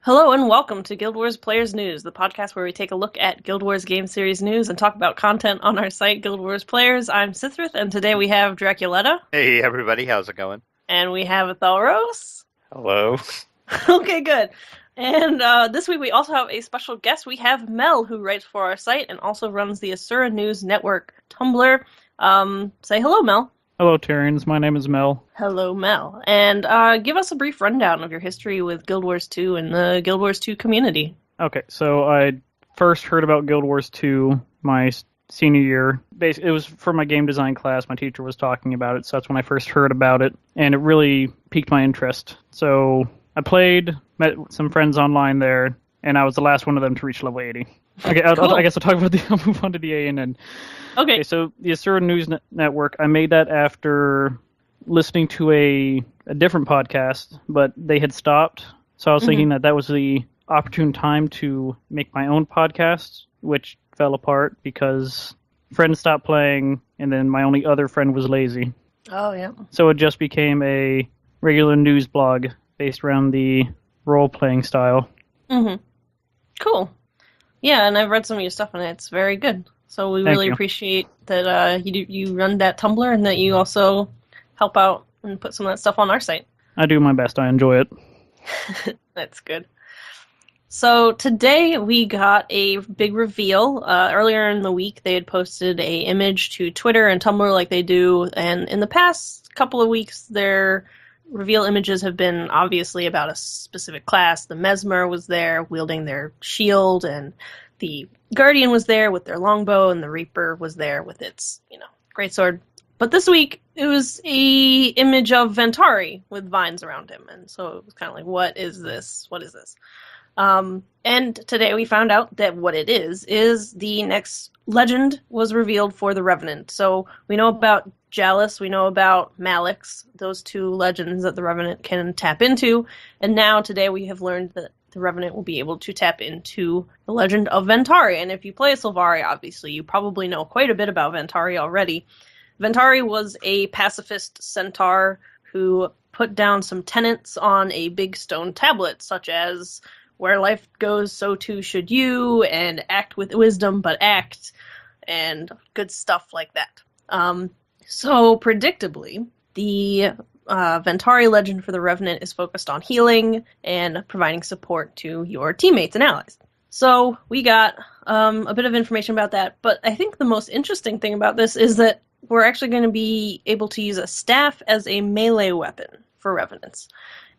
Hello and welcome to Guild Wars Players News, the podcast where we take a look at Guild Wars game series news and talk about content on our site, Guild Wars Players. I'm Sithrith, and today we have Draculetta, Hey everybody, how's it going? and we have Athelros. Hello. Okay, good. And this week we also have a special guest. We have Mel, who writes for our site and also runs the Asura News Network Tumblr. Say hello, Mel. Hello, Tyrians. My name is Mel. Hello, Mel. And give us a brief rundown of your history with Guild Wars 2 and the Guild Wars 2 community. Okay, so I first heard about Guild Wars 2 my senior year. It was for my game design class. My teacher was talking about it, so that's when I first heard about it, and it really piqued my interest. So I played, met some friends online there, and I was the last one of them to reach level 80. Okay, Cool. I guess I'll move on to the ANN. Okay. So the Asura News Network, I made that after listening to a different podcast, but they had stopped. So I was thinking that was the opportune time to make my own podcast, which fell apart because friends stopped playing, and then my only other friend was lazy. Oh, yeah. So it just became a regular news blog based around the role-playing style. Mm-hmm. Cool. Yeah, and I've read some of your stuff, and it's very good. So we Thank really you. appreciate that you run that Tumblr and that you also help out and put some of that stuff on our site. I do my best. I enjoy it. That's good. So today we got a big reveal. Earlier in the week, they had posted a image to Twitter and Tumblr like they do, and in the past couple of weeks, their reveal images have been obviously about a specific class. The Mesmer was there wielding their shield, and the Guardian was there with their longbow, and the Reaper was there with its, greatsword. But this week, it was a image of Ventari with vines around him, and so it was kind of like, what is this? What is this? And today we found out that what it is the next legend was revealed for the Revenant. So we know about Jalis, we know about Malix, those two legends that the Revenant can tap into, and now today we have learned that the Revenant will be able to tap into the legend of Ventari. And if you play Sylvari, obviously, you probably know quite a bit about Ventari already. Ventari was a pacifist centaur who put down some tenets on a big stone tablet, such as where life goes, so too should you, and act with wisdom, but act, and good stuff like that. So, predictably, the Ventari legend for the Revenant is focused on healing and providing support to your teammates and allies. So, we got a bit of information about that, but I think the most interesting thing about this is that we're actually going to be able to use a staff as a melee weapon for Revenants.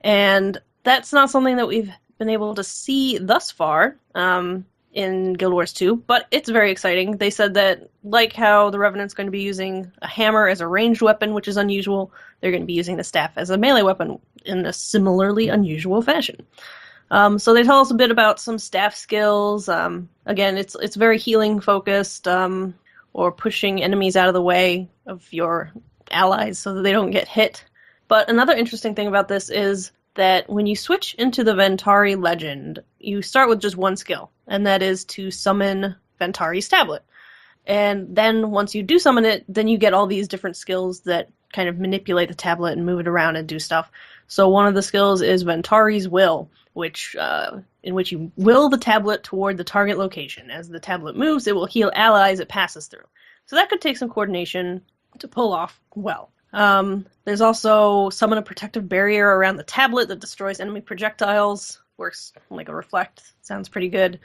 And that's not something that we've been able to see thus far in Guild Wars 2, but it's very exciting. They said that, like how the Revenant's going to be using a hammer as a ranged weapon, which is unusual, they're going to be using the staff as a melee weapon in a similarly unusual fashion. So they tell us a bit about some staff skills. Again, it's very healing focused, or pushing enemies out of the way of your allies so that they don't get hit. But another interesting thing about this is that when you switch into the Ventari legend, you start with just one skill, and that is to summon Ventari's tablet. And then once you do summon it, then you get all these different skills that kind of manipulate the tablet and move it around and do stuff. So one of the skills is Ventari's Will, in which you will the tablet toward the target location. As the tablet moves, it will heal allies it passes through. So that could take some coordination to pull off well. There's also summon a protective barrier around the tablet that destroys enemy projectiles. Works like a reflect. Sounds pretty good.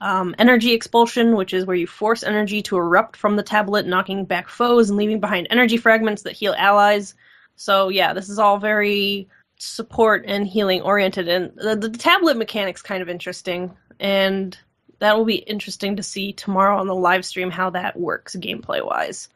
Energy expulsion, which is where you force energy to erupt from the tablet, knocking back foes and leaving behind energy fragments that heal allies. So yeah, this is all very support and healing oriented, and the tablet mechanic's kind of interesting, and that will be interesting to see tomorrow on the live stream how that works gameplay wise.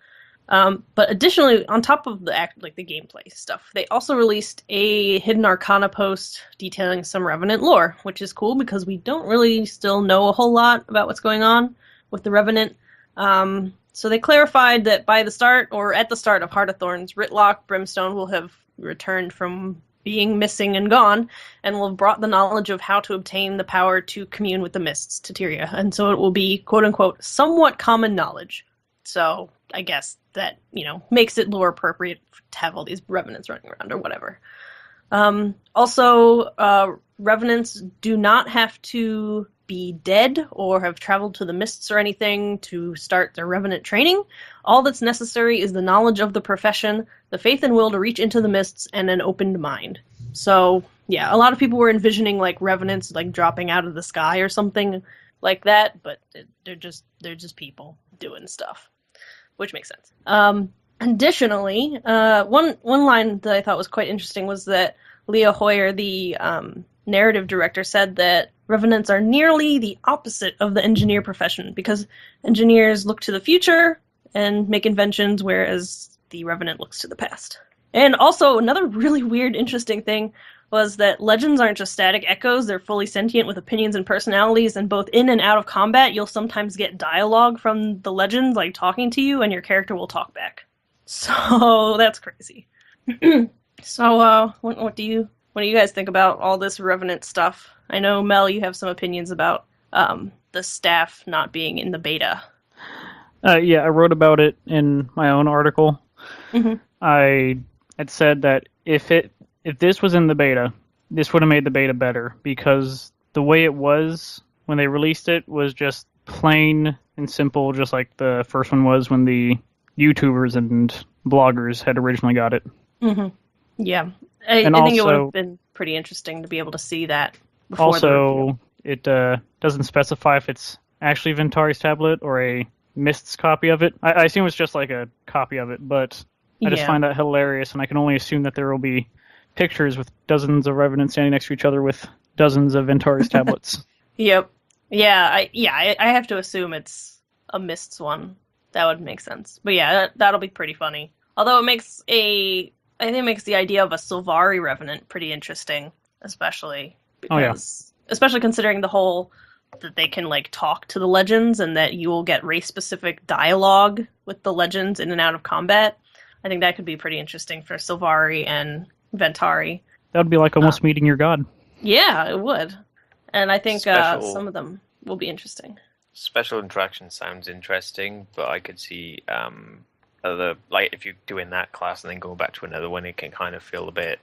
But additionally, on top of the gameplay stuff, they also released a Hidden Arcana post detailing some Revenant lore, which is cool because we don't really still know a whole lot about what's going on with the Revenant. So they clarified that by the start, or at the start of Heart of Thorns, Ritlock Brimstone will have returned from being missing and gone, and will have brought the knowledge of how to obtain the power to commune with the mists to Tyria. And so it will be, quote-unquote, somewhat common knowledge. So I guess that, makes it lore appropriate to have all these Revenants running around or whatever. Also, Revenants do not have to be dead or have traveled to the mists or anything to start their Revenant training. All that's necessary is the knowledge of the profession, the faith and will to reach into the mists, and an opened mind. So, yeah, a lot of people were envisioning like Revenants like dropping out of the sky or something like that, but they're just people doing stuff, which makes sense. Additionally, one line that I thought was quite interesting was that Leah Hoyer, the narrative director, said that Revenants are nearly the opposite of the engineer profession, because engineers look to the future and make inventions, whereas the Revenant looks to the past. And also, another really weird, interesting thing was that legends aren't just static echoes, they're fully sentient with opinions and personalities, and both in and out of combat, you'll sometimes get dialogue from the legends, like talking to you, and your character will talk back. So, that's crazy. So, what do you guys think about all this Revenant stuff? I know, Mel, you have some opinions about the staff not being in the beta. Yeah, I wrote about it in my own article. Mm-hmm. I had said that if this was in the beta, this would have made the beta better, because the way it was when they released it was just plain and simple, just like the first one was when the YouTubers and bloggers had originally got it. Mm-hmm. Yeah. I think it would have been pretty interesting to be able to see that before. Also, it doesn't specify if it's actually Ventari's tablet or a Mist's copy of it. I assume it's just like a copy of it, but I just find that hilarious, and I can only assume that there will be pictures with dozens of Revenants standing next to each other with dozens of Ventari's tablets. Yep. Yeah, I have to assume it's a Mist's one. That would make sense. But yeah, that'll be pretty funny. Although I think it makes the idea of a Sylvari Revenant pretty interesting, especially because, especially considering the whole that they can like talk to the legends and that you will get race-specific dialogue with the legends in and out of combat. I think that could be pretty interesting for Sylvari and Ventari. That would be like almost meeting your god. Yeah, it would. And I think some of them will be interesting. Special interaction sounds interesting, but I could see other, like if you're doing that class and then going back to another one, it can kind of feel a bit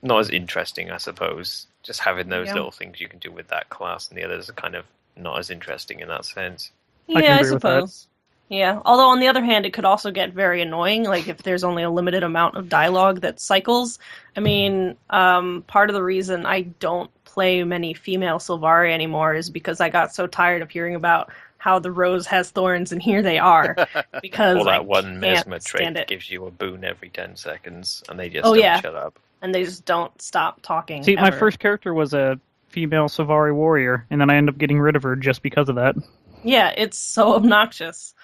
not as interesting, I suppose. Just having those little things you can do with that class, and the others are kind of not as interesting in that sense. Yeah, I suppose. Yeah, although on the other hand, it could also get very annoying, like if there's only a limited amount of dialogue that cycles. I mean, part of the reason I don't play many female Sylvari anymore is because I got so tired of hearing about how the rose has thorns and here they are. Because or that one mesmer trait gives you a boon every 10 seconds, and they just don't shut up. And they just don't stop talking. See, my first character was a female Sylvari warrior, and then I ended up getting rid of her just because of that. Yeah, it's so obnoxious.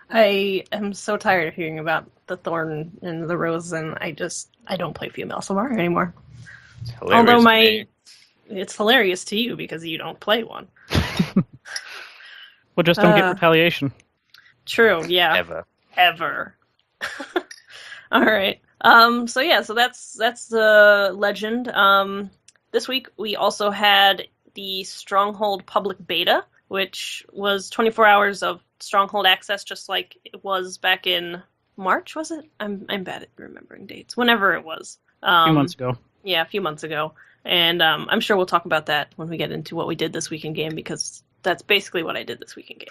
I am so tired of hearing about the thorn and the rose, and I don't play female Sylvari anymore. It's hilarious. Although it's hilarious to you because you don't play one. Well, just don't get retaliation. True, yeah. Ever. All right. So that's the legend. This week we also had the Stronghold public beta, which was 24 hours of Stronghold access, just like it was back in March, was it? I'm bad at remembering dates. Whenever it was. A few months ago. Yeah, a few months ago. And I'm sure we'll talk about that when we get into what we did this week in game, because that's basically what I did this week in game.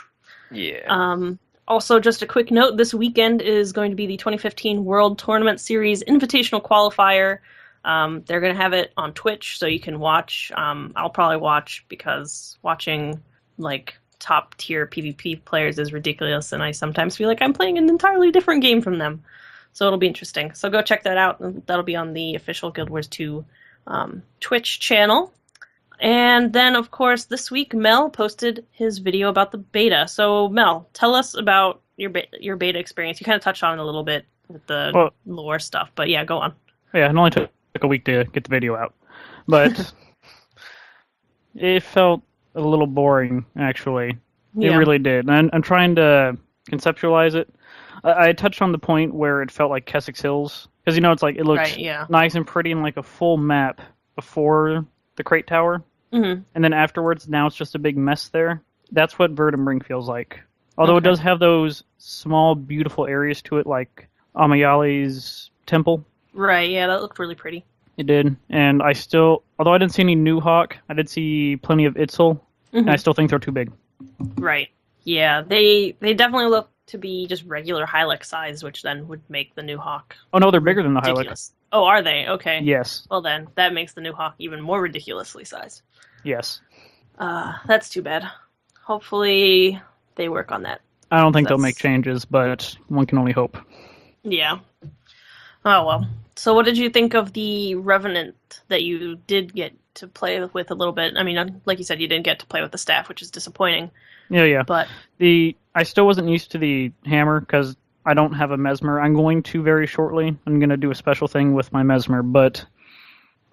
Yeah. Also, just a quick note, this weekend is going to be the 2015 World Tournament Series Invitational Qualifier. They're going to have it on Twitch, so you can watch. I'll probably watch, because watching like top-tier PvP players is ridiculous, and I sometimes feel like I'm playing an entirely different game from them. So it'll be interesting. So go check that out. That'll be on the official Guild Wars 2 Twitch channel. And then, of course, this week, Mel posted his video about the beta. So, Mel, tell us about your beta experience. You kind of touched on it a little bit with the lore stuff, but yeah, go on. Yeah, it only took a week to get the video out. But it felt a little boring, actually. It really did. And I'm trying to conceptualize it. I touched on the point where it felt like Kessex Hills. Because, it's like, it looks nice and pretty in like a full map before the crate tower, and then afterwards, now it's just a big mess there. That's what Verdum Ring feels like. Although it does have those small, beautiful areas to it, like Amayali's temple. Right, yeah, that looked really pretty. It did, and although I didn't see any new Hawk, I did see plenty of Itzel, and I still think they're too big. Right. Yeah, they definitely look to be just regular Hilux size, which then would make the new Hawk. Oh no, they're bigger than the Hilux. Ridiculous. Oh, are they? Okay. Yes. Well then, that makes the new Hawk even more ridiculously sized. Yes. That's too bad. Hopefully they work on that. I don't think they'll make changes, but one can only hope. Yeah. Oh well. So what did you think of the Revenant that you did get to play with a little bit? I mean, like you said, you didn't get to play with the staff, which is disappointing. Yeah. But I still wasn't used to the hammer because I don't have a Mesmer. I'm going to very shortly. I'm going to do a special thing with my Mesmer, but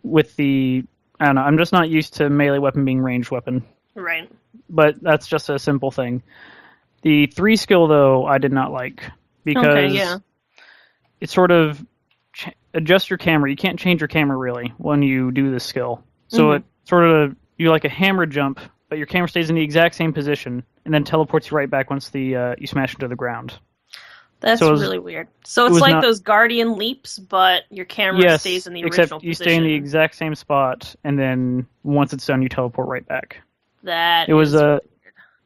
with I don't know, I'm just not used to melee weapon being ranged weapon. Right. But that's just a simple thing. The 3 skill, though, I did not like because it sort of adjusts your camera. You can't change your camera, really, when you do this skill. So it sort of, you like a hammer jump, but your camera stays in the exact same position and then teleports you right back once you smash into the ground. That's really weird. So it's like those Guardian leaps, but your camera stays in the original except you stay in the exact same spot, and then once it's done, you teleport right back. It was really weird.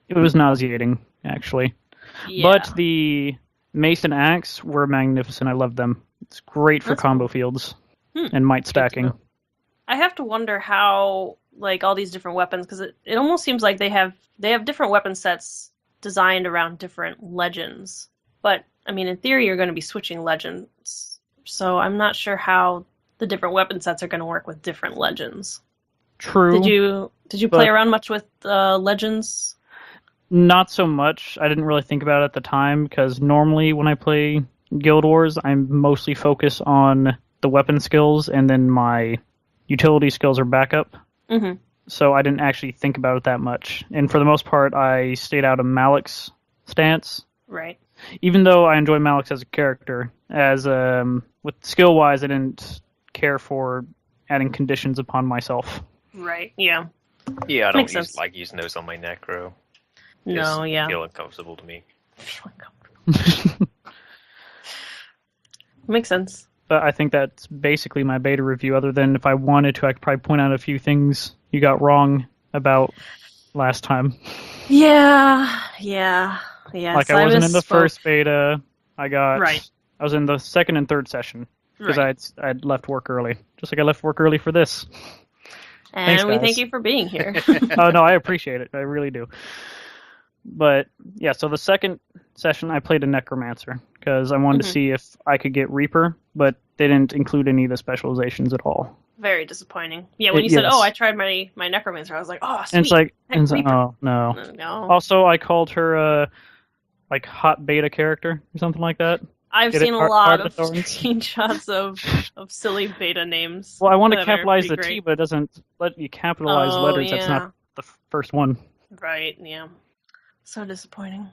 It was nauseating, actually. Yeah. But the Mace and Axe were magnificent. I loved them. It's great for combo fields and might stacking. I have to wonder how, like, all these different weapons, because it almost seems like they have different weapon sets designed around different legends. But, I mean, in theory, you're going to be switching legends. So I'm not sure how the different weapon sets are going to work with different legends. True. Did you play around much with legends? Not so much. I didn't really think about it at the time, because normally when I play Guild Wars, I'm mostly focused on the weapon skills, and then my utility skills are backup. Mm-hmm. So I didn't actually think about it that much. And for the most part, I stayed out of Malik's stance. Right. Even though I enjoy Malix as a character, with skill-wise, I didn't care for adding conditions upon myself. Right, yeah. Yeah, I don't like using those on my Necro. No, yeah. Feel uncomfortable to me. Makes sense. But I think that's basically my beta review, other than if I wanted to, I could probably point out a few things you got wrong about last time. Yeah. Like, I wasn't in the first beta. I was in the second and third session because I'd left work early, just like I left work early for this. And Thanks, thank you for being here. Oh no, I appreciate it. I really do. But yeah, so the second session I played a Necromancer because I wanted to see if I could get Reaper, but they didn't include any of the specializations at all. Very disappointing. Yeah, when you said, "Oh, I tried my Necromancer," I was like, "Oh, sweet." And it's like, oh no. Also, I called her like hot beta character or something like that. I've seen a lot of screenshots of silly beta names. Well, I want to capitalize the T, but it doesn't let you capitalize letters. That's not the first one. Right, yeah. So disappointing.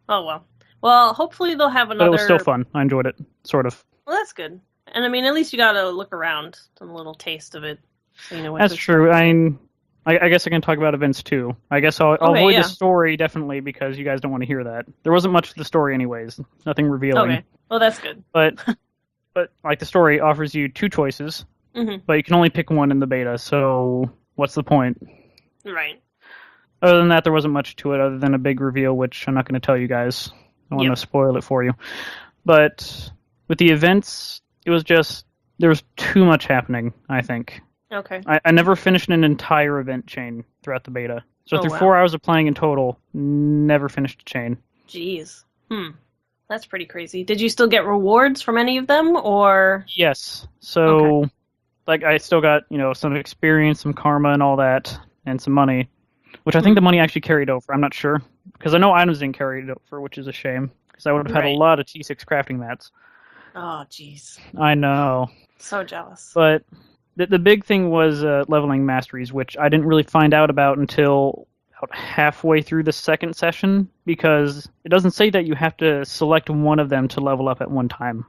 Oh, well. Well, hopefully they'll have another... But it was still fun. I enjoyed it, sort of. Well, that's good. And, I mean, at least you got to look around, a little taste of it. So you know what that's true. I guess I can talk about events too. I guess I'll avoid the story definitely because you guys don't want to hear that. There wasn't much to the story anyways. Nothing revealing. Okay. Well, that's good. But like the story offers you 2 choices, but you can only pick one in the beta. So what's the point? Right. Other than that, there wasn't much to it other than a big reveal, which I'm not going to tell you guys. I don't want to spoil it for you. But with the events, it was just there was too much happening, I think. Okay. I never finished an entire event chain throughout the beta. So through 4 hours of playing in total, never finished a chain. Jeez. That's pretty crazy. Did you still get rewards from any of them, or? Yes. So, like, I still got, some experience, some karma and all that, and some money. Which I think the money actually carried over. I'm not sure. Because I know items didn't carry it over, which is a shame. Because I would have had a lot of T6 crafting mats. Oh, jeez. I know. So jealous. But the big thing was leveling masteries, which I didn't really find out about until about halfway through the second session, because it doesn't say that you have to select one of them to level up at one time.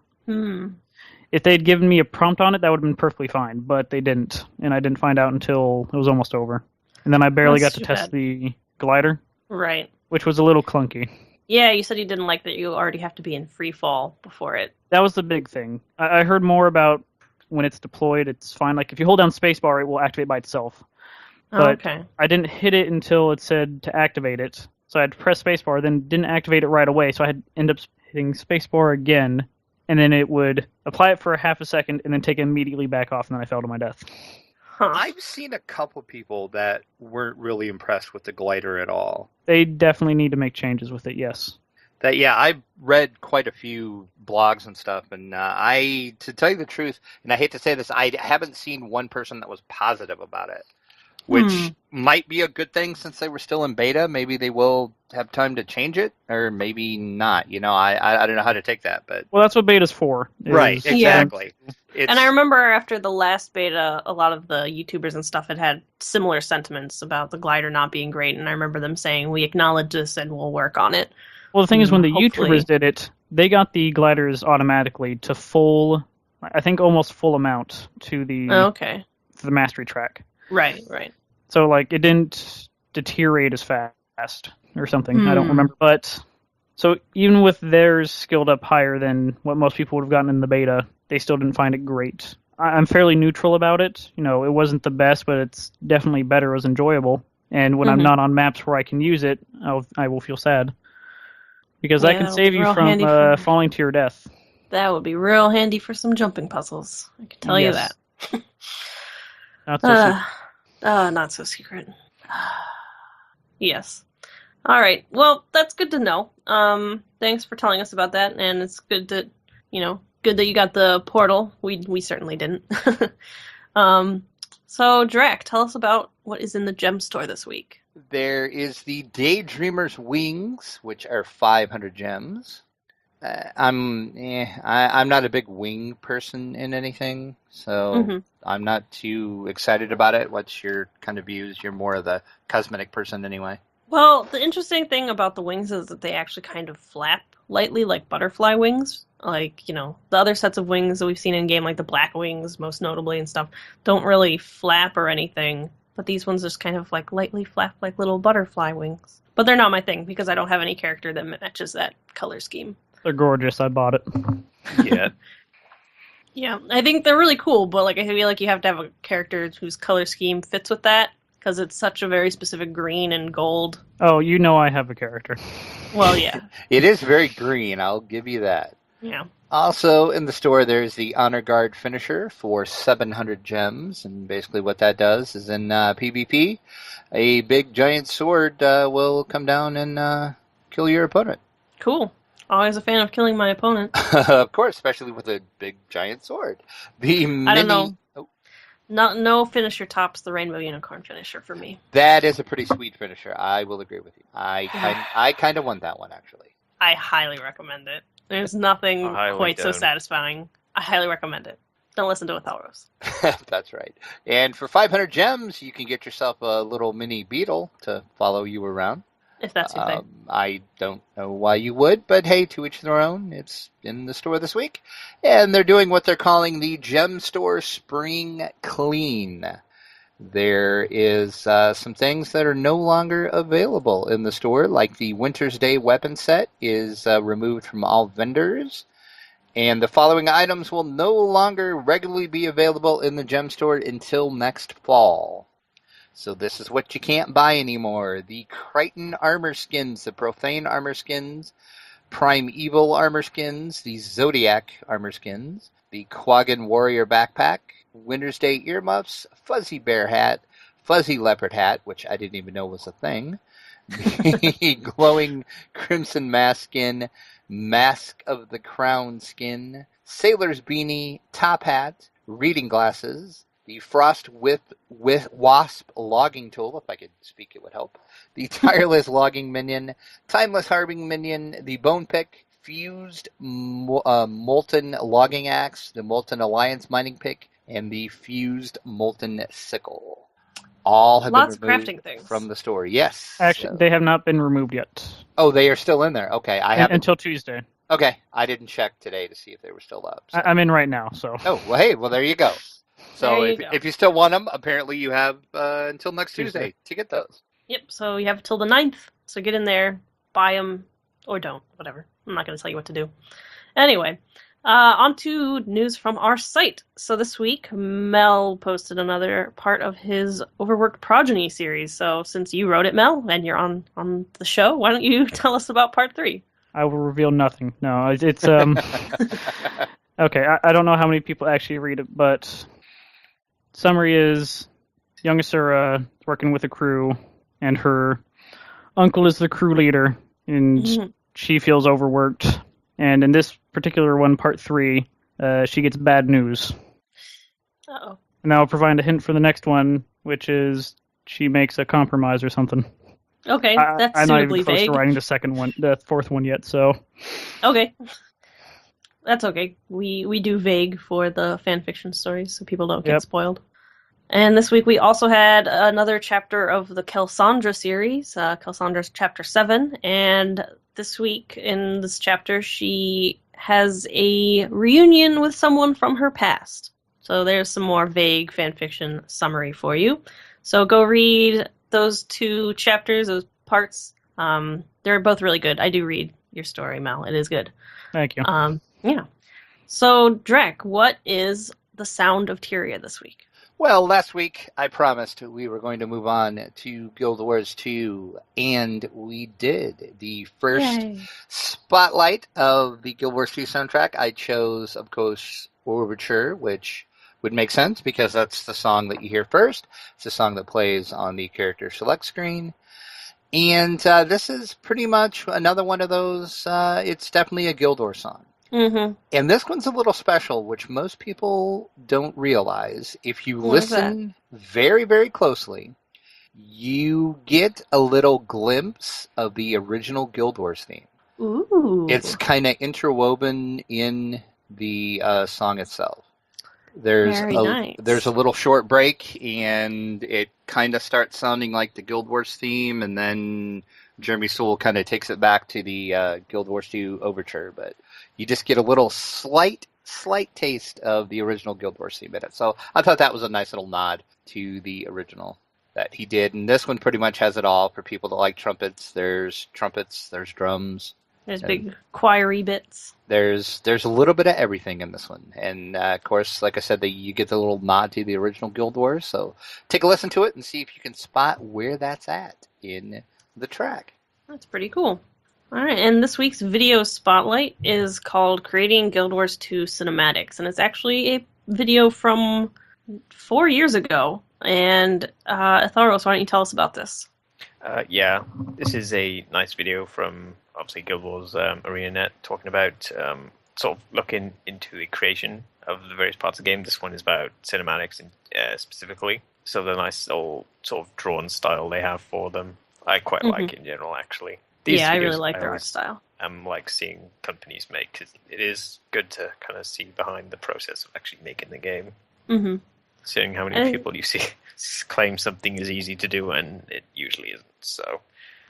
If they'd given me a prompt on it, that would have been perfectly fine, but they didn't, and I didn't find out until it was almost over. And then I barely got to test the glider. Right. Which was a little clunky. Yeah, you said you didn't like that you already have to be in free fall before it. That was the big thing. I heard more about when it's deployed, it's fine. Like if you hold down spacebar, it will activate by itself. Oh, But okay. I didn't hit it until it said to activate it. So I had to press spacebar, then didn't activate it right away. So I had to end up hitting spacebar again, and then it would apply it for a half a second, and then take it immediately back off, and then I fell to my death. Huh. I've seen a couple people that weren't really impressed with the glider at all. They definitely need to make changes with it, yes. I've read quite a few blogs and stuff, and to tell you the truth, and I hate to say this, I haven't seen one person that was positive about it, which might be a good thing since they were still in beta. Maybe they will have time to change it, or maybe not. I don't know how to take that, but Well, that's what beta's for. right, exactly. And I remember after the last beta, a lot of the YouTubers and stuff had similar sentiments about the glider not being great, and I remember them saying, we acknowledge this and we'll work on it. Well, the thing is, when the Hopefully. YouTubers did it, they got the gliders automatically to full, I think almost full amount to the mastery track. Right. So, like, it didn't deteriorate as fast or something. I don't remember. But, so even with theirs skilled up higher than what most people would have gotten in the beta, they still didn't find it great. I'm fairly neutral about it. It wasn't the best, but it's definitely better. It was enjoyable. And when I'm not on maps where I can use it, I will feel sad. Because I can save you from falling to your death. That would be real handy for some jumping puzzles. I can tell you that. Not so secret. Not so secret. Yes. All right. Well, that's good to know. Thanks for telling us about that, and it's good that you got the portal. We certainly didn't. So, Drac, tell us about what is in the gem store this week. There is the Daydreamer's Wings, which are 500 gems. I'm not a big wing person in anything, so I'm not too excited about it. What's your kind of views? You're more of the cosmetic person anyway. Well, the interesting thing about the wings is that they actually kind of flap lightly like butterfly wings. Like, the other sets of wings that we've seen in game, like the black wings, most notably and stuff, don't really flap or anything. But these ones just kind of like lightly flap like little butterfly wings. But they're not my thing because I don't have any character that matches that color scheme. They're gorgeous. I bought it. Yeah. Yeah, I think they're really cool, but I feel like you have to have a character whose color scheme fits with that because it's such a very specific green and gold. Oh, I have a character. Well, yeah. It is very green, I'll give you that. Yeah. Also in the store, there's the Honor Guard finisher for 700 gems, and basically what that does is in PvP, a big giant sword will come down and kill your opponent. Cool. Always a fan of killing my opponent. Of course, especially with a big giant sword. I don't know. Oh. No finisher tops the Rainbow Unicorn finisher for me. That is a pretty sweet finisher. I will agree with you. I kind of want that one, actually. I highly recommend it. There's nothing quite so satisfying. I highly recommend it. Don't listen to Othello's. That's right. And for 500 gems, you can get yourself a little mini beetle to follow you around. If that's your thing. I don't know why you would, but hey, to each their own. It's in the store this week. And they're doing what they're calling the Gem Store Spring Clean. There is some things that are no longer available in the store, like the Winter's Day weapon set is removed from all vendors. And the following items will no longer regularly be available in the Gem Store until next fall. So this is what you can't buy anymore. The Crichton armor skins, the Profane armor skins, Primeval armor skins, the Zodiac armor skins, the Quaggan Warrior backpack, Winter's Day earmuffs, Fuzzy Bear hat, Fuzzy Leopard hat, which I didn't even know was a thing, the Glowing Crimson Mask skin, Mask of the Crown skin, Sailor's beanie, top hat, reading glasses, the Frost with Wasp logging tool, if I could speak it would help, the Tireless logging minion, Timeless harving minion, the Bone pick, Fused molten logging axe, the Molten Alliance mining pick, and the Fused molten sickle. All have Lots been removed of crafting things from the store. Yes. Actually, they have not been removed yet. Oh, they are still in there. Okay, I haven't until Tuesday. Okay, I didn't check today to see if they were still up. So. I'm in right now, so. Oh, well, hey, there you go. So if you still want them, apparently you have until next Tuesday to get those. Yep, so you have till the 9th. So get in there, buy them, or don't, whatever. I'm not going to tell you what to do. Anyway, On to news from our site. So this week, Mel posted another part of his Overworked Progeny series. So since you wrote it, Mel, and you're on the show, why don't you tell us about part 3? I will reveal nothing. No, it's okay. I don't know how many people actually read it, but summary is young Asura is working with a crew, and her uncle is the crew leader, and she feels overworked. And in this particular one, part 3, she gets bad news. Uh-oh. And I'll provide a hint for the next one, which is she makes a compromise or something. Okay, that's I'm not suitably even close vague. to writing the fourth one yet, so. Okay. That's okay. We do vague for the fanfiction stories so people don't get spoiled. And this week we also had another chapter of the Kelsandra series, Kelsandra's chapter 7, and this week in this chapter she has a reunion with someone from her past. So there's some more vague fanfiction summary for you. So go read those 2 chapters, those parts. They're both really good. I do read your story, Mel. It is good. Thank you. Yeah. So, Drek, what is the sound of Tyria this week? Well, last week I promised we were going to move on to Guild Wars 2, and we did. The first spotlight of the Guild Wars 2 soundtrack, I chose, of course, Overture, which would make sense because that's the song that you hear first. It's the song that plays on the character select screen. And this is pretty much another one of those, it's definitely a Guild Wars song. Mm-hmm. And this one's a little special, which most people don't realize. If you listen very, very closely, you get a little glimpse of the original Guild Wars theme. Ooh. It's kind of interwoven in the song itself. There's a little short break, and it kind of starts sounding like the Guild Wars theme, and then Jeremy Soule kind of takes it back to the Guild Wars 2 Overture, but you just get a little slight taste of the original Guild Wars theme in it. So I thought that was a nice little nod to the original that he did. And this one pretty much has it all for people that like trumpets. There's drums. There's big choiry bits. There's a little bit of everything in this one. And, of course, like I said, you get the little nod to the original Guild Wars. So take a listen to it and see if you can spot where that's at in the track. That's pretty cool. All right, and this week's video spotlight is called Creating Guild Wars 2 Cinematics, and it's actually a video from 4 years ago. And Atharos, why don't you tell us about this? Yeah, this is a nice video from, obviously, Guild Wars ArenaNet, talking about sort of looking into the creation of the various parts of the game. This one is about cinematics specifically, so the nice old sort of drawn style they have for them. I quite like in general, actually. I really like their art style. I'm like seeing companies make, because it is good to kind of see behind the process of actually making the game. Mm-hmm. Seeing how many people you see claim something is easy to do, and it usually isn't. So,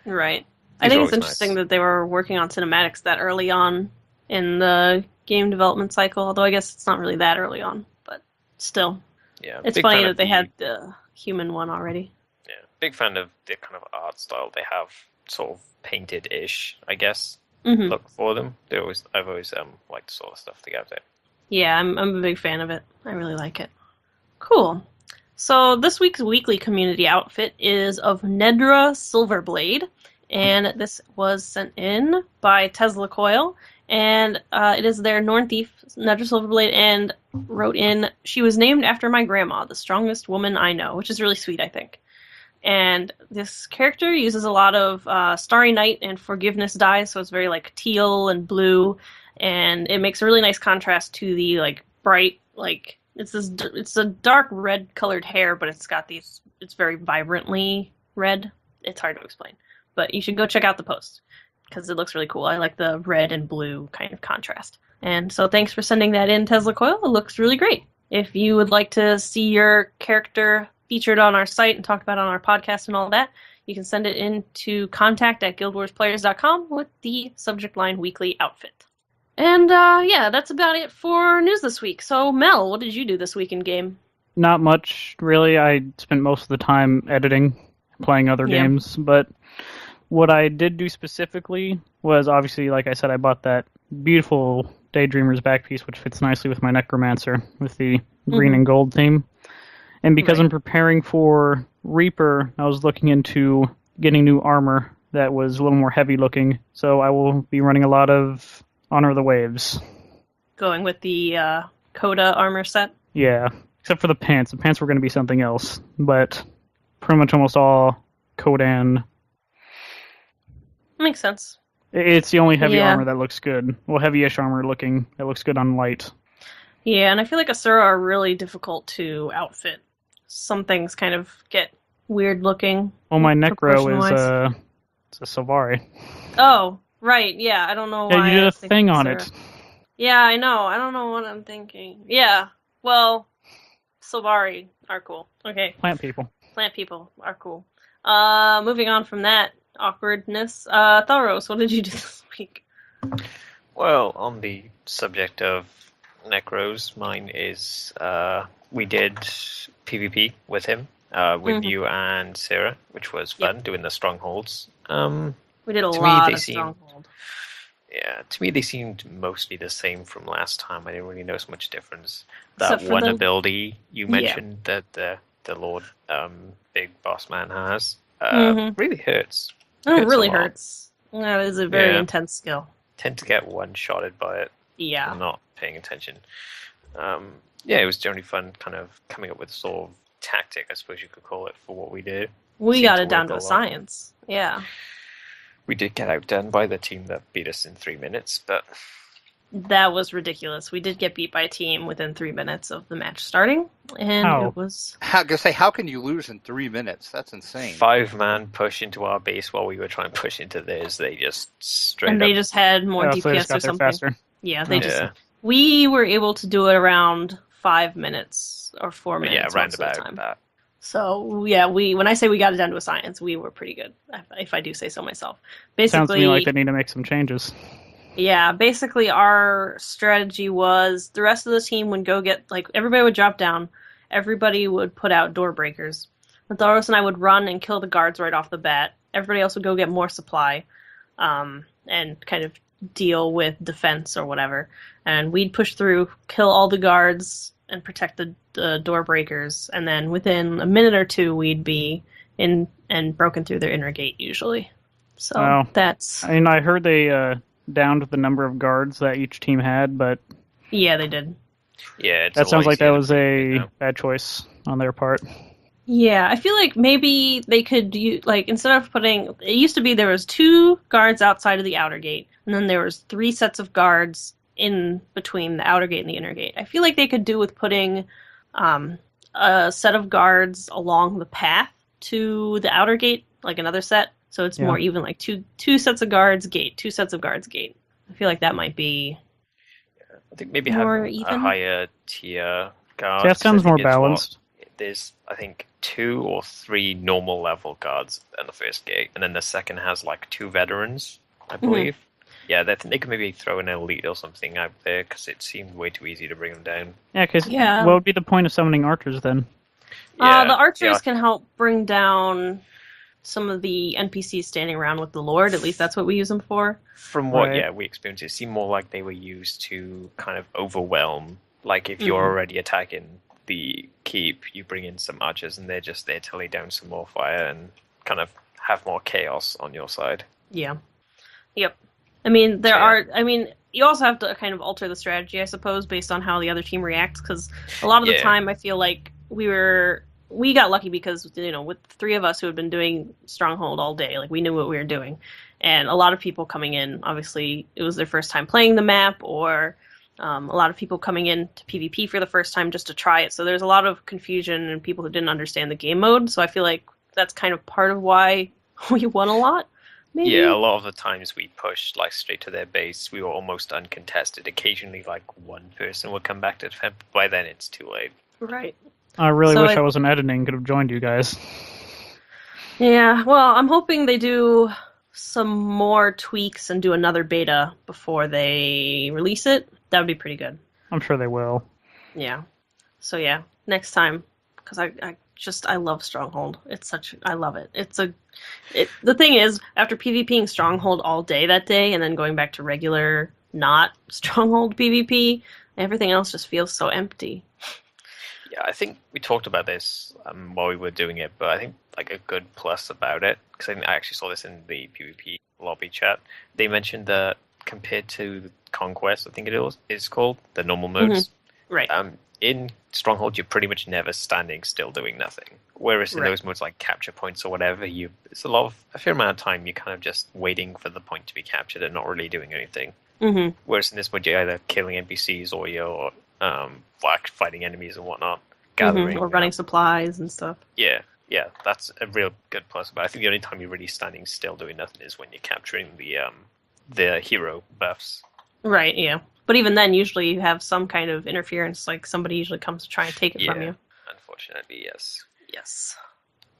right. I think it's interesting that they were working on cinematics that early on in the game development cycle, although I guess it's not really that early on, but still. Yeah, it's funny that they had the human one already. Yeah, big fan of the kind of art style they have, sort of painted-ish, I guess, look for them. I've always liked the sort of stuff they have there. Yeah, I'm a big fan of it. I really like it. Cool. So this week's weekly community outfit is of Nedra Silverblade, and this was sent in by Tesla Coil, and it is their Norn Thief, Nedra Silverblade, and wrote in, "She was named after my grandma, the strongest woman I know," which is really sweet, I think. And this character uses a lot of Starry Night and Forgiveness dyes, so it's very like teal and blue, and it makes a really nice contrast to the like bright, like it's a dark red colored hair, but it's very vibrantly red. It's hard to explain, but you should go check out the post because it looks really cool. I like the red and blue kind of contrast. And so thanks for sending that in, Tesla Coil. It looks really great. If you would like to see your character featured on our site and talked about on our podcast and all that, you can send it in to contact@guildwarsplayers.com with the subject line weekly outfit. And that's about it for news this week. So Mel, what did you do this week in game? Not much, really. I spent most of the time editing, playing other games, but what I did do specifically was, obviously, like I said, I bought that beautiful Daydreamer's back piece, which fits nicely with my Necromancer with the green and gold theme. And because I'm preparing for Reaper, I was looking into getting new armor that was a little more heavy looking. So I will be running a lot of Honor of the Waves. Going with the Coda armor set? Yeah, except for the pants. The pants were going to be something else, but pretty much almost all Codan. Makes sense. It's the only heavy armor that looks good. Well, heavy-ish armor looking that looks good on light. Yeah, and I feel like Asura are really difficult to outfit. Some things kind of get weird looking. Well, my Necro is it's a Sylvari. Oh, right. Yeah, I don't know why. Yeah, you did a thing on it. Yeah, I know. I don't know what I'm thinking. Yeah, well, Sylvari are cool. Okay. Plant people are cool. Moving on from that awkwardness, Tharos, what did you do this week? Well, on the subject of Necros, mine is we did PvP with him, with you and Sarah, which was fun, doing the strongholds. We did a lot of stronghold. Yeah, to me they seemed mostly the same from last time. I didn't really notice much difference. That one ability you mentioned that the Lord Big Boss Man has really hurts. It really hurts. That is a very intense skill. Tend to get one-shotted by it. Yeah. I'm not paying attention. It was generally fun kind of coming up with a sort of tactic, I suppose you could call it, for what we did. We got it down to a science. Yeah. We did get outdone by the team that beat us in 3 minutes, but... That was ridiculous. We did get beat by a team within 3 minutes of the match starting, and it was... How can you lose in 3 minutes? That's insane. 5-man push into our base while we were trying to push into theirs. They just straight And they just had more DPS or something. Faster. Yeah, they just... We were able to do it around 5 minutes or 4 minutes most of the time. That. So, yeah, when I say we got it down to a science, we were pretty good, if I do say so myself. Basically, sounds to me like they need to make some changes. Yeah, basically our strategy was the rest of the team would go get, everybody would drop down, everybody would put out door breakers. Tharos and I would run and kill the guards right off the bat. Everybody else would go get more supply, and kind of deal with defense or whatever. And we'd push through, kill all the guards, and protect the door breakers, and then within a minute or two we'd be in and broken through their inner gate usually. So that's... I mean, I heard they downed the number of guards that each team had, but... Yeah, they did. Yeah, that sounds like that was a bad choice on their part. Yeah, I feel like maybe they could instead of putting... It used to be there was 2 guards outside of the outer gate, and then there was 3 sets of guards in between the outer gate and the inner gate. I feel like they could do with putting a set of guards along the path to the outer gate, like another set, so it's more even, like two sets of guards, gate, 2 sets of guards, gate. I feel like that might be... I think maybe have a higher tier guard. That sounds more balanced. There's, I think, 2 or 3 normal level guards in the first gate, and then the second has 2 veterans, I believe. Yeah, they could maybe throw an elite or something out there, because it seemed way too easy to bring them down. Yeah, because what would be the point of summoning archers then? The archers can help bring down some of the NPCs standing around with the Lord. At least that's what we use them for. From what we experienced, it seemed more like they were used to kind of overwhelm. Like if you're already attacking the keep, you bring in some archers, and they're just there to lay down some more fire and kind of have more chaos on your side. Yeah. Yep. I mean, you also have to kind of alter the strategy, I suppose, based on how the other team reacts, because a lot of the time I feel like we got lucky because, with the 3 of us who had been doing Stronghold all day, we knew what we were doing. And a lot of people coming in, obviously, it was their first time playing the map, or a lot of people coming in to PvP for the first time just to try it. So there's a lot of confusion and people who didn't understand the game mode, so I feel like that's kind of part of why we won a lot. Maybe? Yeah, a lot of the times we pushed straight to their base, we were almost uncontested. Occasionally, one person would come back to defend. By then, it's too late. Right. I really wish I wasn't editing. Could have joined you guys. Yeah, well, I'm hoping they do some more tweaks and do another beta before they release it. That would be pretty good. I'm sure they will. Yeah. So yeah, next time, because I love Stronghold. I love it. The thing is, after PvPing Stronghold all day that day and then going back to regular not Stronghold PvP. Everything else just feels so empty. Yeah, I think we talked about this while we were doing it, but I think like a good plus about it, because I actually saw this in the PvP lobby chat. They mentioned that compared to Conquest, I think is called the normal modes. Right. In Stronghold, you're pretty much never standing still doing nothing. Whereas in those modes like capture points or whatever, it's a fair amount of time you're kind of just waiting for the point to be captured and not really doing anything. Mm-hmm. Whereas in this mode, you're either killing NPCs or you're fighting enemies and whatnot, gathering or running supplies and stuff. Yeah, that's a real good plus. But I think the only time you're really standing still doing nothing is when you're capturing the hero buffs. Right. Yeah. But even then, usually you have some kind of interference, like somebody usually comes to try and take it from you. Unfortunately, yes. Yes.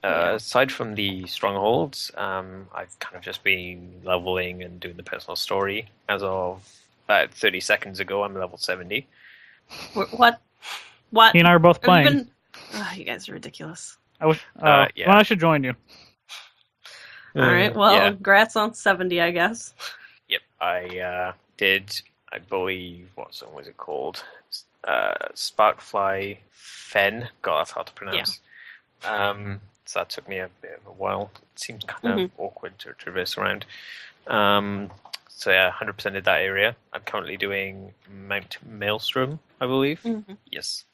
Aside from the strongholds, I've kind of just been leveling and doing the personal story. As of about 30 seconds ago, I'm level 70. What? He and I are both playing. You guys are ridiculous. Well, I should join you. All right. Well, congrats on 70, I guess. Yep. I did, I believe, what song was it called? Sparkfly Fen. God, that's hard to pronounce. Yeah. So that took me a bit of a while. It seems kind of awkward to traverse around. So yeah, 100% of that area. I'm currently doing Mount Maelstrom, I believe. Mm-hmm. Yes.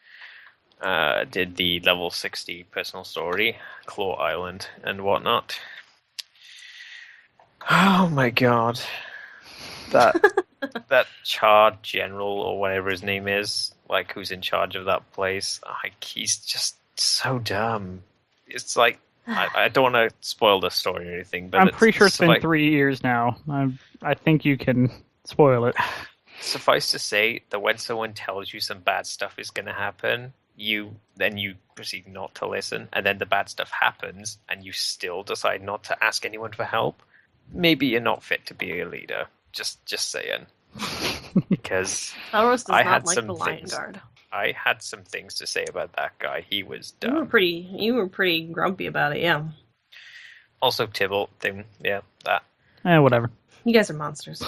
Did the level 60 personal story, Claw Island, and whatnot. Oh my god. That Char General, or whatever his name is, like, who's in charge of that place, he's just so dumb. It's like, I don't want to spoil the story or anything, but I'm pretty sure it's been 3 years now. I think you can spoil it. Suffice to say that when someone tells you some bad stuff is going to happen, then you proceed not to listen, and then the bad stuff happens, and you still decide not to ask anyone for help. Maybe you're not fit to be a leader. Just saying. Because I had some things. I had some things to say about that guy. He was dumb. You were pretty grumpy about it, yeah. Also, Tybalt thing, yeah, that. Whatever. You guys are monsters.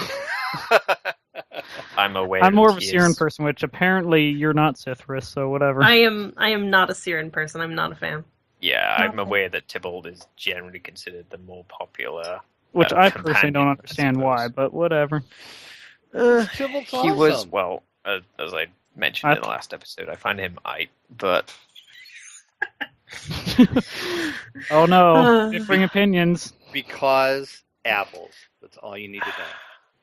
I'm aware. I'm more of a Siren person, which apparently you're not, Sithris, so whatever. I am not a Siren person. I'm not a fan. Yeah, I'm aware that Tybalt is generally considered the more popular. Which I personally don't understand why, but whatever. Tybalt's awesome. He was, well, as I mentioned in the last episode, I find him but... Oh no, differing opinions. Because apples. That's all you need to know.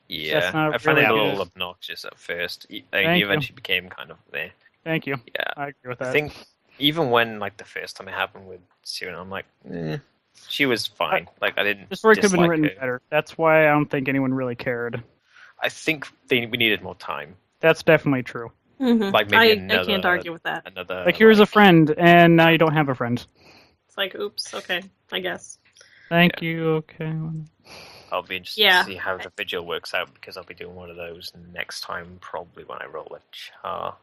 Yeah, I found it a little obnoxious at first. He eventually became kind of there. Thank you. Yeah, I agree with that. I think even when, like, the first time it happened with Siren, I'm like, she was fine. I didn't. The story could have been written better. That's why I don't think anyone really cared. I think we needed more time. That's definitely true. Mm-hmm. Like maybe I can't argue with that. Here's a friend, and now you don't have a friend. It's like, oops, okay, I guess. Thank you, okay. I'll be interested to see how the vigil works out, because I'll be doing one of those next time, probably when I roll a Char.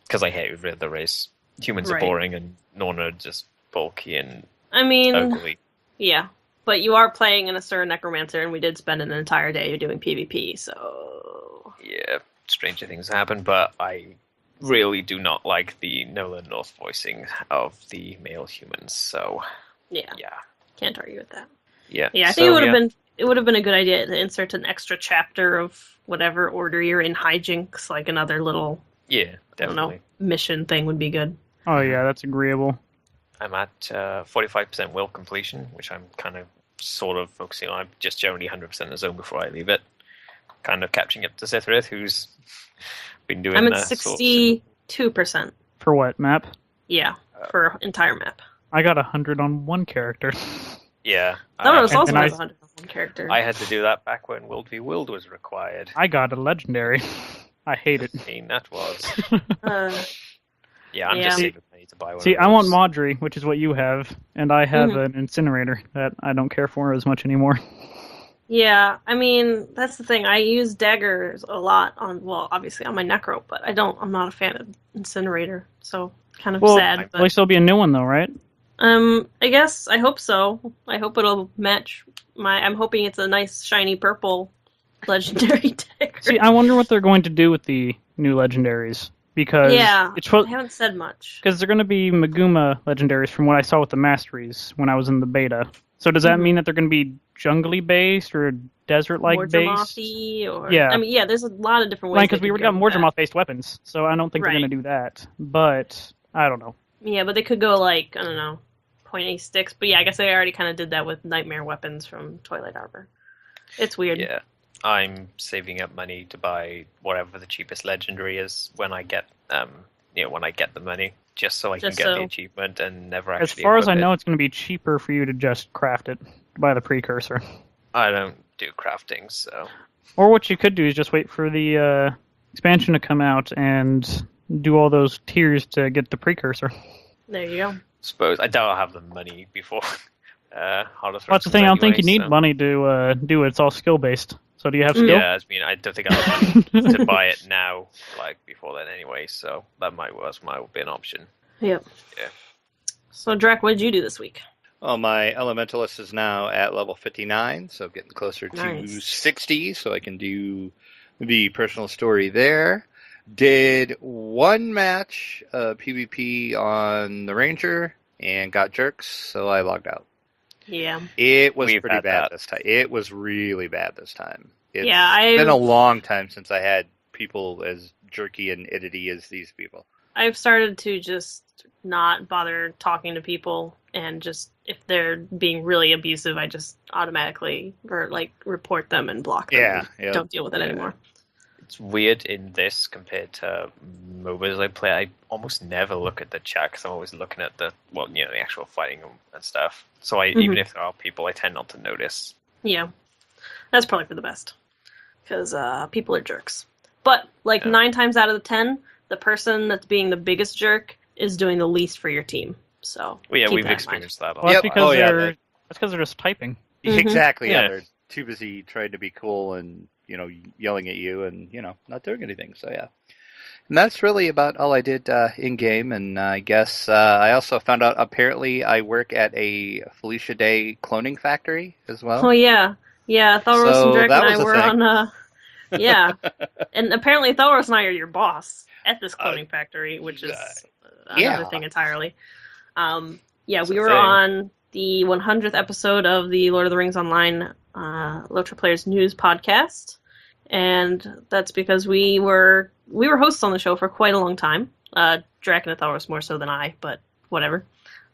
Because I hate the race. Humans are boring, and Norna are just bulky and ugly. Yeah, but you are playing an Asura Necromancer, and we did spend an entire day doing PvP, so... Yeah, stranger things happen, but I really do not like the Nolan North voicing of the male humans, so... Yeah. Can't argue with that. Yeah. Yeah, I think it would have been a good idea to insert an extra chapter of whatever order you're in hijinks, like another little... Yeah, definitely. Mission thing would be good. Oh yeah, that's agreeable. I'm at 45% will completion, which I'm kind of sort of focusing on. I'm just generally 100% in the zone before I leave it. Kind of catching up to Sithris, who's been doing I'm at 62%. For what, map? Yeah, for entire map. I got 100 on one character. Yeah. No, it was also 100 on one character. I had to do that back when World v. World was required. I got a legendary. I hate it. I mean, that was. Yeah, I'm just saving money to buy one. See, I want Maudry, which is what you have, and I have an incinerator that I don't care for as much anymore. Yeah, I mean, that's the thing. I use daggers a lot obviously on my Necro, but I'm not a fan of incinerator, so kind of sad. But... At least there'll be a new one though, right? I guess, I hope so. I hope it'll match I'm hoping it's a nice shiny purple legendary dagger. See, I wonder what they're going to do with the new legendaries because Yeah, it's I haven't said much. because they're going to be Maguma legendaries from what I saw with the Masteries when I was in the beta. So does that mean that they're going to be jungly based or desert-like More based? Morgemothi, or Yeah. I mean, yeah, there's a lot of different ways. Because we already got Morgemoth based weapons, so I don't think they're Right. going to do that. But I don't know. Yeah, but they could go like, I don't know, pointy sticks. But yeah, I guess they already kind of did that with Nightmare weapons from Twilight Arbor. It's weird. Yeah, I'm saving up money to buy whatever the cheapest legendary is when I get when I get the money, just so I can get the achievement and never actually. As far as I equip know, it. it's going to be cheaper for you to just craft it by the precursor. I don't do crafting, so. Or what you could do is just wait for the expansion to come out and do all those tiers to get the precursor. There you go. Suppose I doubt I'll have the money before. That's the thing. I don't think you need money to do it. It's all skill based. So do you have skill? Yeah, I mean, I don't think I'll have money to buy it now, like before then anyway. So that might be an option. Yep. Yeah. So Drac, what did you do this week? Well, my Elementalist is now at level 59, so getting closer to 60, so I can do the personal story there. Did one match PvP on the Ranger and got jerks, so I logged out. Yeah. It was pretty bad this time. It was really bad this time. It's I've been a long time since I had people as jerky and idity as these people. I've started to just not bother talking to people, and just if they're being really abusive, I just automatically report them and block them. Yeah. Don't deal with it anymore. It's weird in this compared to MOBAs I play. I almost never look at the chat because I'm always looking at the actual fighting and stuff. So even if there are people, I tend not to notice. Yeah, that's probably for the best because people are jerks. But 9 times out of the 10, the person that's being the biggest jerk is doing the least for your team. So we've experienced that. Well, that's because they're just typing. Exactly. Yeah, they're too busy trying to be cool and yelling at you and not doing anything. So yeah, and that's really about all I did in game. And I guess I also found out apparently I work at a Felicia Day cloning factory as well. Oh yeah. Thalros and Drake and I were thing. on. Yeah, and apparently Thalros and I are your boss at this cloning factory, which is another thing entirely. We were on the 100th episode of the Lord of the Rings Online Lotra Players News podcast, and that's because we were hosts on the show for quite a long time. Draken and Thalros more so than I, but whatever.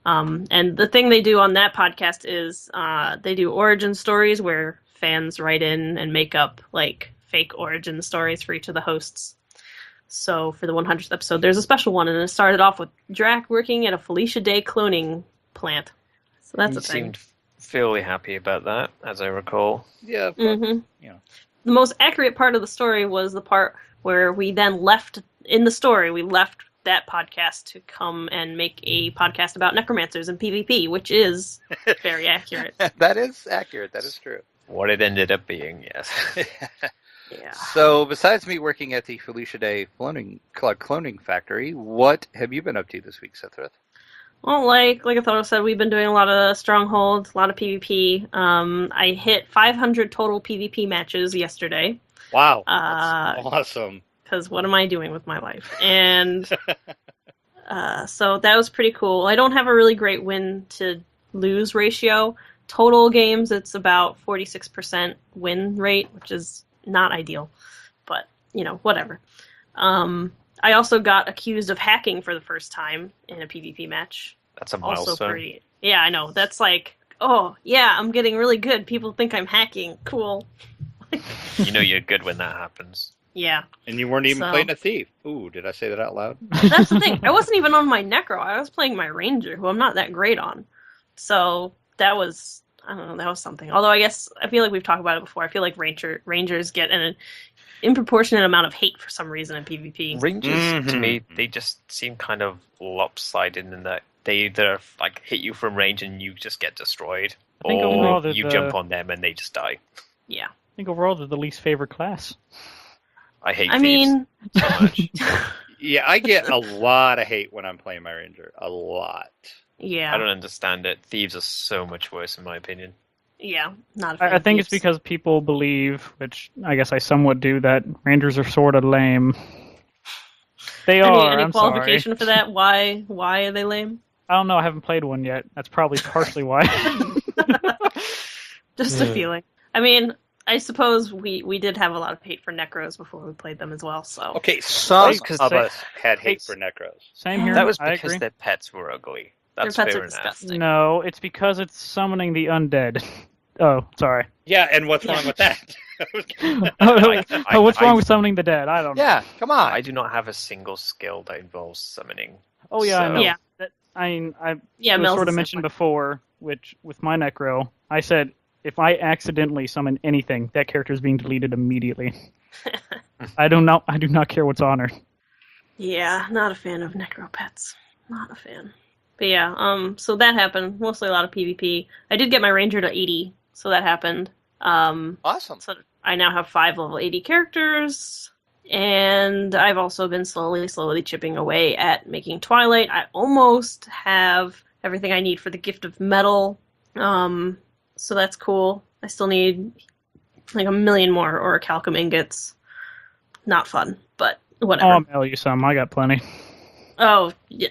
And the thing they do on that podcast is they do origin stories where fans write in and make up fake origin stories for each of the hosts. So for the 100th episode, there's a special one, and it started off with Drac working at a Felicia Day cloning plant. So that's a thing. Seemed fairly happy about that, as I recall. Yeah. The most accurate part of the story was the part where we then left that podcast to come and make a podcast about necromancers and PvP, which is very accurate. That is accurate. That is true. What it ended up being, yes. Yeah. So, besides me working at the Felicia Day cloning factory, what have you been up to this week, Sethruth? Well, like I thought I said, we've been doing a lot of strongholds, a lot of PvP. I hit 500 total PvP matches yesterday. Wow, that's awesome. Because what am I doing with my life? And so that was pretty cool. I don't have a really great win to lose ratio. Total games, it's about 46% win rate, which is not ideal, but whatever. I also got accused of hacking for the first time in a PvP match. That's a milestone. Yeah, I know. That's oh yeah, I'm getting really good. People think I'm hacking. Cool. You're good when that happens. Yeah. And you weren't even playing a thief. Ooh, did I say that out loud? That's the thing. I wasn't even on my Necro. I was playing my Ranger, who I'm not that great on. So that was, I don't know, that was something. Although I feel like we've talked about it before. I feel like Rangers get an disproportionate amount of hate for some reason in PvP. Rangers, to me, they just seem kind of lopsided in that they either hit you from range and you just get destroyed, or you jump on them and they just die. Yeah. I think overall they're the least favorite class. I hate thieves so much. Yeah, I get a lot of hate when I'm playing my Ranger. A lot. Yeah. I don't understand it. Thieves are so much worse, in my opinion. Yeah, not a fan I of think it's thieves. because people believe, which I guess I somewhat do, that Rangers are sort of lame. They are. Any I'm sorry. qualification for that? Why are they lame? I don't know. I haven't played one yet. That's probably partially why. Just a feeling. I mean, I suppose we did have a lot of hate for Necros before we played them as well, so. Okay, Some some because of say- us had hate say- for Necros. Same here. that was I because agree. their pets were ugly. Their That's pets fair are enough. disgusting. No, it's because it's summoning the undead. Oh, sorry. Yeah, and what's Yeah. wrong with that? What's wrong with summoning the dead? I don't know. Yeah, come on. I do not have a single skill that involves summoning. Oh yeah, I So- know. Yeah. I Yeah, was Mel's sort the of same mentioned way. before, which with my Necro, I said if I accidentally summon anything, that character is being deleted immediately. I do not care what's on her. Yeah, not a fan of Necro pets. Not a fan. But yeah, so that happened. Mostly a lot of PvP. I did get my Ranger to 80, so that happened. Awesome. So I now have 5 level 80 characters, and I've also been slowly chipping away at making Twilight. I almost have everything I need for the Gift of Metal, so that's cool. I still need like a million more Orichalcum ingots. Not fun, but whatever. I'll mail you some. I got plenty. Oh, yeah,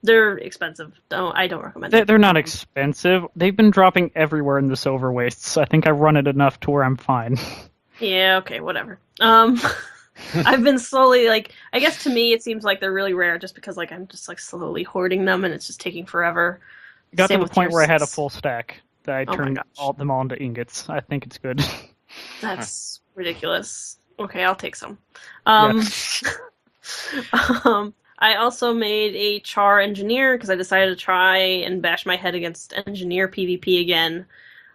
they're expensive. I don't recommend it. They're not expensive. They've been dropping everywhere in the Silver Wastes. I think I've run it enough to where I'm fine. Yeah, okay, whatever. I've been slowly I guess to me it seems like they're really rare just because I'm just slowly hoarding them and it's just taking forever. Got Same to the with point tier where I had a 6. full stack that I Oh my turned gosh. them all into ingots. I think it's good. That's ridiculous. Okay, I'll take some. I also made a Char Engineer because I decided to try and bash my head against Engineer PvP again.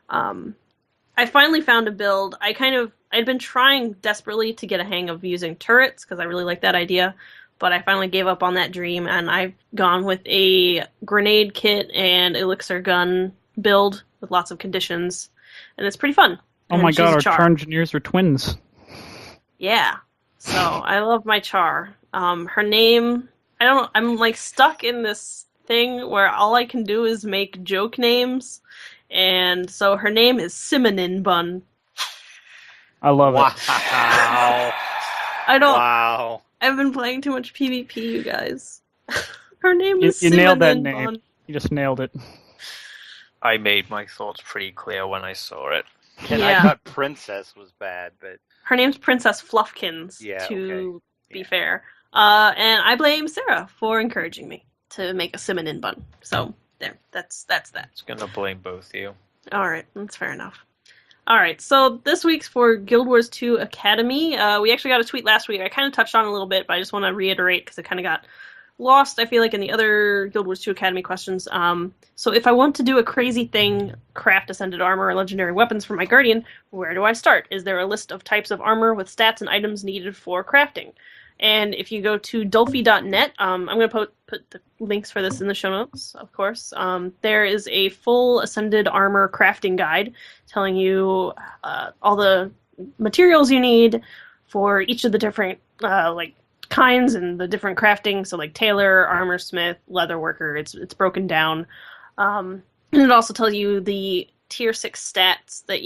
I finally found a build. I'd been trying desperately to get a hang of using turrets because I really like that idea, but I finally gave up on that dream and I've gone with a grenade kit and elixir gun build with lots of conditions, and it's pretty fun. Oh And my she's god, a our Char. Char engineers are twins. Yeah. So I love my Char. Her name, I'm stuck in this thing where all I can do is make joke names. And so her name is Simonin Bun. I love it. Wow. I don't, Wow. I've been playing too much PvP, you guys. Her name You is nailed that Simonin name. Bun. You just nailed it. I made my thoughts pretty clear when I saw it. And I Yeah. thought Princess was bad, but Her name's Princess Fluffkins, Yeah, to be Yeah. fair. And I blame Sarah for encouraging me to make a Simonin Bun. So, there, that's that. It's gonna blame both of you. Alright, that's fair enough. Alright, so this week's for Guild Wars 2 Academy. We actually got a tweet last week. I kind of touched on it a little bit, but I just want to reiterate because it kind of got lost, I feel like, in the other Guild Wars 2 Academy questions. So if I want to do a crazy thing, craft ascended armor or legendary weapons for my Guardian, where do I start? Is there a list of types of armor with stats and items needed for crafting? And if you go to dolphy.net, I'm going to put the links for this in the show notes, of course. There is a full Ascended Armor crafting guide telling you all the materials you need for each of the different kinds and the different crafting. So tailor, armor smith, leather worker. It's broken down. And it also tells you the tier 6 stats that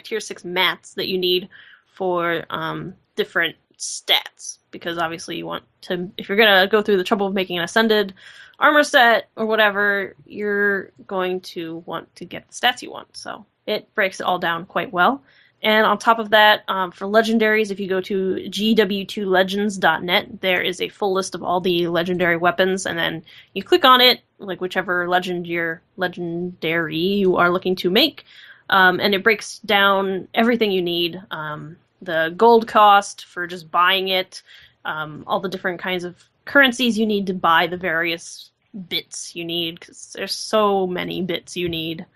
tier 6 mats that you need for different stats, because obviously you want to, if you're going to go through the trouble of making an ascended armor set or whatever, you're going to want to get the stats you want. So it breaks it all down quite well. And on top of that, for legendaries, if you go to gw2legends.net, there is a full list of all the legendary weapons, and then you click on it, whichever legendary you are looking to make, and it breaks down everything you need. The gold cost for just buying it, all the different kinds of currencies you need to buy the various bits you need, because there's so many bits you need.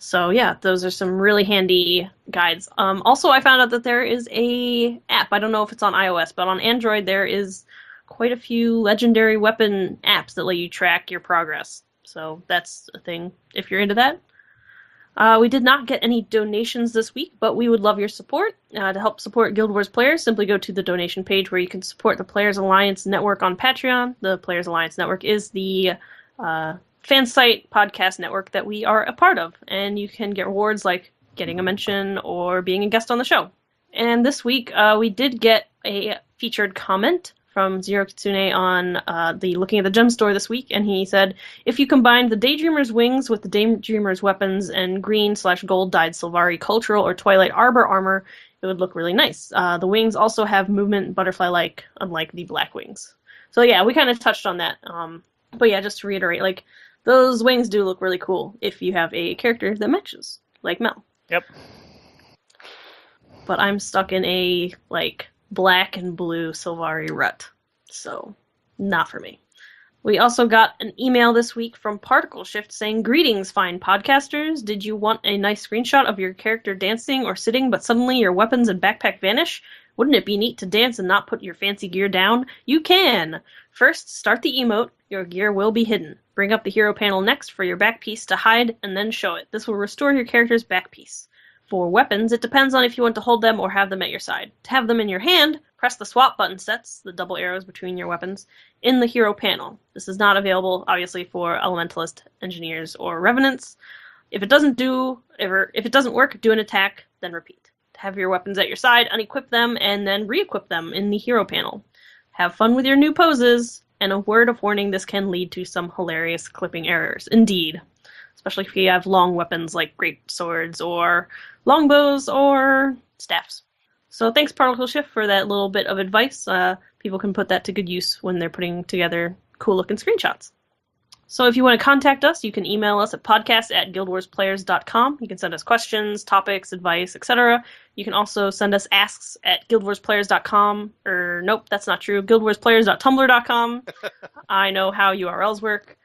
So yeah, those are some really handy guides. Also, I found out that there is a app. I don't know if it's on iOS, but on Android there is quite a few legendary weapon apps that let you track your progress. So that's a thing if you're into that. We did not get any donations this week, but we would love your support. To help support Guild Wars players, simply go to the donation page where you can support the Players Alliance Network on Patreon. The Players Alliance Network is the fan site podcast network that we are a part of, and you can get rewards like getting a mention or being a guest on the show. And this week, we did get a featured comment from Zero Kitsune on the Looking at the Gem store this week, and he said, if you combine the Daydreamer's wings with the Daydreamer's weapons and green/gold dyed Sylvari cultural or Twilight Arbor armor, it would look really nice. The wings also have movement butterfly-like, unlike the black wings. So yeah, we kind of touched on that. But yeah, just to reiterate, like, those wings do look really cool if you have a character that matches, like Mel. Yep. But I'm stuck in a, like, black and blue Sylvari rut. So, not for me. We also got an email this week from Particle Shift saying, greetings, fine podcasters. Did you want a nice screenshot of your character dancing or sitting, but suddenly your weapons and backpack vanish? Wouldn't it be neat to dance and not put your fancy gear down? You can! First, start the emote. Your gear will be hidden. Bring up the hero panel next for your back piece to hide, and then show it. This will restore your character's back piece. For weapons, it depends on if you want to hold them or have them at your side. To have them in your hand, press the swap button sets, the double arrows between your weapons, in the hero panel. This is not available, obviously, for Elementalist, Engineers, or Revenants. If it doesn't work, do an attack, then repeat. To have your weapons at your side, unequip them, and then re-equip them in the hero panel. Have fun with your new poses, and a word of warning, this can lead to some hilarious clipping errors. Indeed. Especially if you have long weapons like great swords or longbows or staffs. So thanks, Particle Shift, for that little bit of advice. People can put that to good use when they're putting together cool-looking screenshots. So if you want to contact us, you can email us at podcast@guildwarsplayers.com. You can send us questions, topics, advice, etc. You can also send us asks at guildwarsplayers.com. Or, nope, that's not true. guildwarsplayers.tumblr.com. I know how URLs work.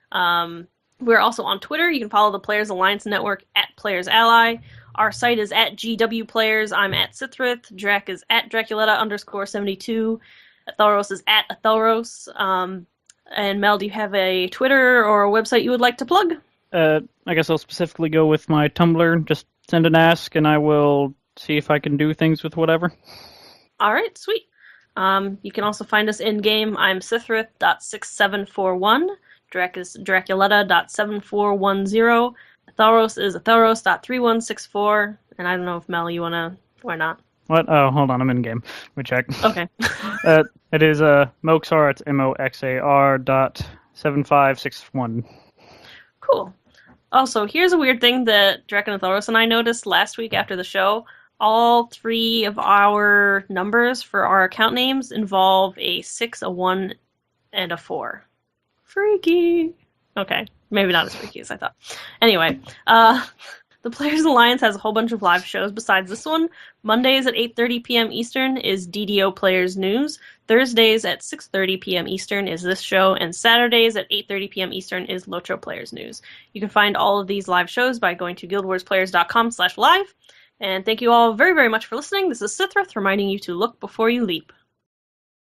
We're also on Twitter. You can follow the Players Alliance Network at Players Ally. Our site is at GW Players. I'm at Sithrith. Drac is at Draculetta_72. Athelros is at Athelros. And Mel, do you have a Twitter or a website you would like to plug? I guess I'll specifically go with my Tumblr. Just send an ask, and I will see if I can do things with whatever. All right, sweet. You can also find us in-game. I'm Sithrith.6741. Drac is Draculetta.7410. Athelros is Athelros.3164. And I don't know if Mel, you want to, or not. What? Oh, hold on, I'm in game. Let me check. Okay. It is Moxar. It's MOXAR.7561. Cool. Also, here's a weird thing that Drac and Athelros and I noticed last week after the show. All three of our numbers for our account names involve a 6, a 1, and a 4. Freaky. Okay, maybe not as freaky as I thought. Anyway, the Players Alliance has a whole bunch of live shows besides this one. Mondays at 8:30 p.m. Eastern is DDO Players News. Thursdays at 6:30 p.m. Eastern is this show, and Saturdays at 8:30 p.m. Eastern is Lotro Players News. You can find all of these live shows by going to guildwarsplayers.com/live. And thank you all very, very much for listening. This is Sithrith reminding you to look before you leap.